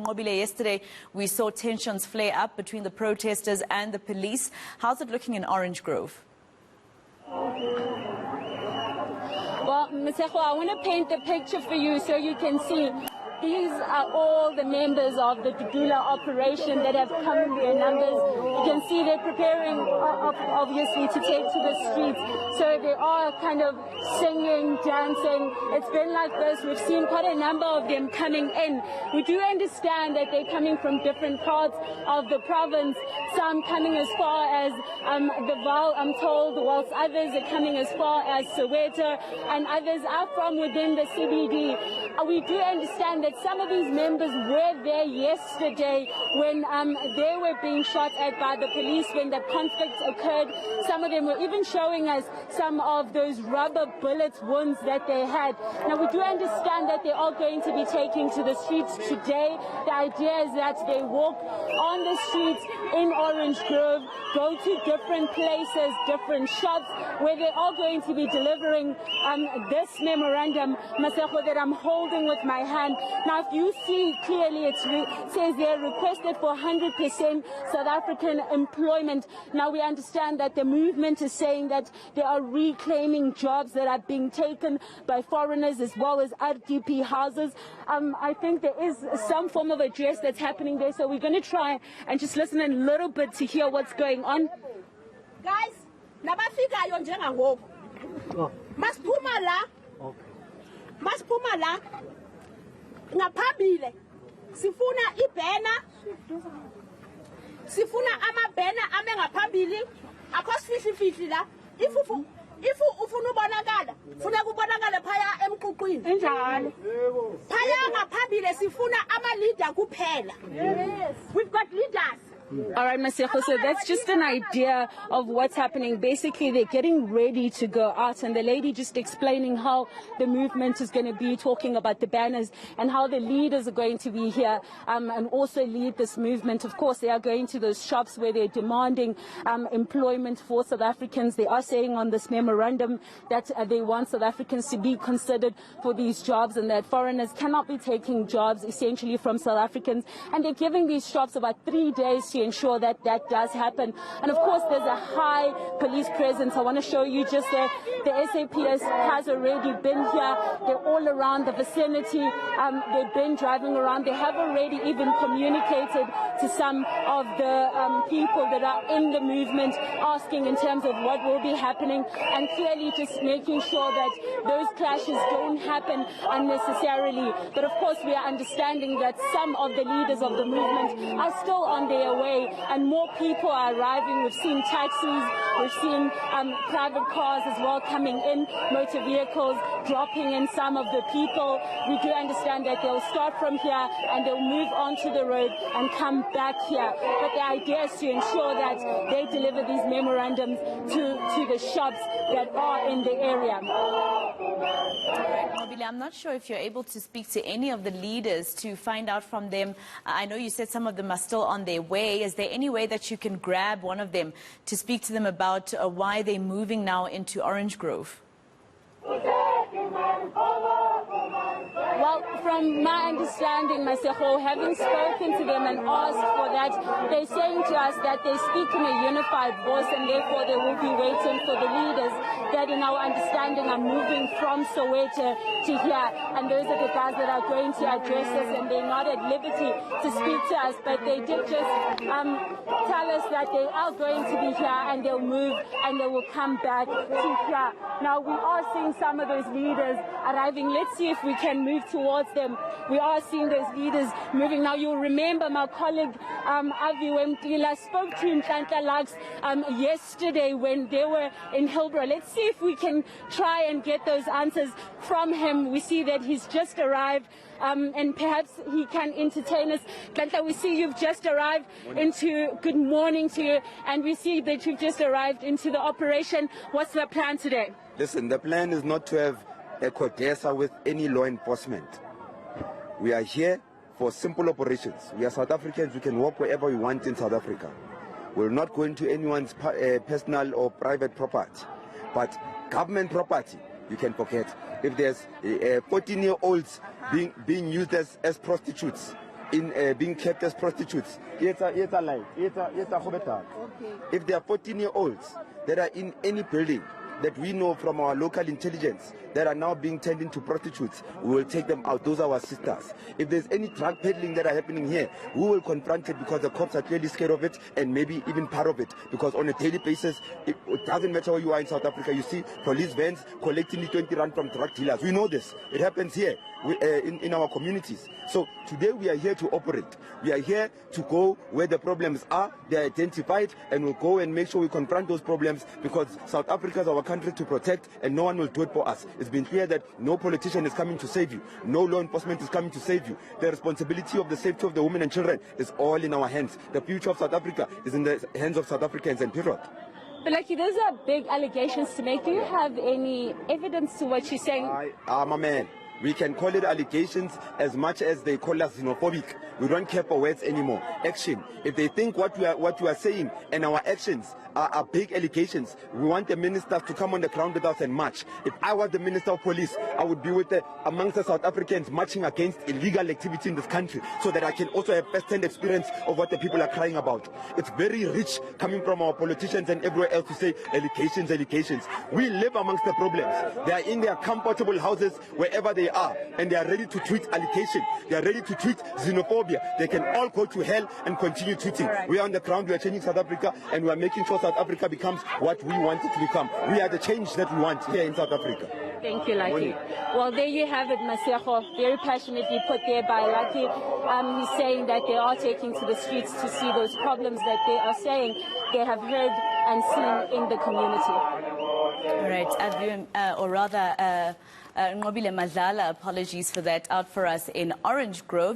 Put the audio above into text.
Nqobile, yesterday we saw tensions flare up between the protesters and the police. How's it looking in Orange Grove? Well, Mseko, I want to paint the picture for you so you can see. These are all the members of the Dudula operation that have come in their numbers. You can see they're preparing, obviously, to take to the streets. So they are kind of singing, dancing. It's been like this. We've seen quite a number of them coming in. We do understand that they're coming from different parts of the province. Some coming as far as the Val, I'm told, whilst others are coming as far as Soweto, and others are from within the CBD. We do understand that some of these members were there yesterday when they were being shot at by the police when the conflict occurred. Some of them were even showing us some of those rubber bullet wounds that they had. Now, we do understand that they are going to be taking to the streets today. The idea is that they walk on the streets in Orange Grove, go to different places, different shops, where they are going to be delivering this memorandum, Maseko, that I'm holding with my hand. Now, if you see clearly, it says they're requested for 100% South African employment. Now, we understand that the movement is saying that they are reclaiming jobs that are being taken by foreigners as well as RDP houses. I think there is some form of address that's happening there, so we're going to try and just listen a little bit to hear what's going on. Guys, nabafika yo njengangoku. Masiphuma la. Masiphuma la. Ngaphambile sifuna ibhena, sifuna amabhena ame ngaphambili akho sifihli la. If ufuna ubonakala funeka ubonakale phaya emquqwini enjalo phaya ngaphambile sifuna ama leader kuphela. Yes, we've got leaders. All right, Maseko, so that's just an idea of what's happening. Basically, they're getting ready to go out, and the lady just explaining how the movement is going to be, talking about the banners and how the leaders are going to be here and also lead this movement. Of course, they are going to those shops where they're demanding employment for South Africans. They are saying on this memorandum that they want South Africans to be considered for these jobs and that foreigners cannot be taking jobs essentially from South Africans. And they're giving these shops about 3 days to ensure that that does happen. And of course, there's a high police presence. I want to show you just the SAPS has already been here. They're all around the vicinity. They've been driving around. They have already even communicated to some of the people that are in the movement, asking in terms of what will be happening, and clearly just making sure that those clashes don't happen unnecessarily. But of course, we are understanding that some of the leaders of the movement are still on their way, and more people are arriving. We've seen taxis, we've seen private cars as well coming in, motor vehicles dropping in some of the people. We do understand that they'll start from here and they'll move onto the road and come back here. But the idea is to ensure that they deliver these memorandums to the shops that are in the area. Nqobile, I'm not sure if you're able to speak to any of the leaders to find out from them. I know you said some of them are still on their way. Is there any way that you can grab one of them to speak to them about why they're moving now into Orange Grove? Well, from my understanding, Maseko, having spoken to them and asked for that, they're saying to us that they speak in a unified voice and therefore they will be waiting for the leaders that, in our understanding, are moving from Soweto to here. And those are the guys that are going to address us, and they're not at liberty to speak to us, but they did just tell us that they are going to be here and they'll move and they will come back to here. Now, we are seeing some of those leaders arriving. Let's see if we can move towards them. We are seeing those leaders moving. Now, you'll remember my colleague Dudula spoke to Nhlanhla Lux yesterday when they were in Hillbrow. Let's see if we can try and get those answers from him. We see that he's just arrived. And perhaps he can entertain us. Nhlanhla, we see you've just arrived into, good morning to you, and we see that you've just arrived into the operation. What's the plan today? Listen, the plan is not to have a CODESA with any law enforcement. We are here for simple operations. We are South Africans. We can walk wherever we want in South Africa. We're not going to anyone's personal or private property. But government property, you can forget. If there's 14-year-olds being used as prostitutes in being kept as prostitutes. It's a lie. It's a hospital. If there are 14-year-olds that are in any building that we know from our local intelligence that are now being turned into prostitutes, we will take them out. Those are our sisters. If there's any drug peddling that are happening here, we will confront it, because the cops are clearly scared of it, and maybe even part of it, because on a daily basis, it doesn't matter where you are in South Africa, you see police vans collecting the 20 rand from drug dealers. We know this. It happens here in our communities. So today we are here to operate. We are here to go where the problems are. They are identified, and we'll go and make sure we confront those problems, because South Africa is our country to protect, and no one will do it for us. It's been clear that no politician is coming to save you. No law enforcement is coming to save you. The responsibility of the safety of the women and children is all in our hands. The future of South Africa is in the hands of South Africans, and period. But Lucky, those are big allegations to make. Do you have any evidence to what you're saying? My man, we can call it allegations as much as they call us xenophobic. We don't care for words anymore. Action. If they think what we are saying and our actions are big allegations, we want the ministers to come on the ground with us and march. If I was the Minister of Police, I would be amongst the South Africans marching against illegal activity in this country, so that I can also have first-hand experience of what the people are crying about. It's very rich coming from our politicians and everywhere else to say allegations, allegations. We live amongst the problems. They are in their comfortable houses wherever they are, and they are ready to tweet allegations. They are ready to tweet xenophobia. They can all go to hell and continue tweeting. Right. We are on the ground. We are changing South Africa, and we are making sure South Africa becomes what we want it to become. We are the change that we want here in South Africa. Thank you, Lucky. Well, there you have it, Masego. Very passionately put there by Lucky. He's saying that they are taking to the streets to see those problems that they are saying they have heard and seen in the community. All right, or rather, Nqobile Madlala, apologies for that, out for us in Orange Grove.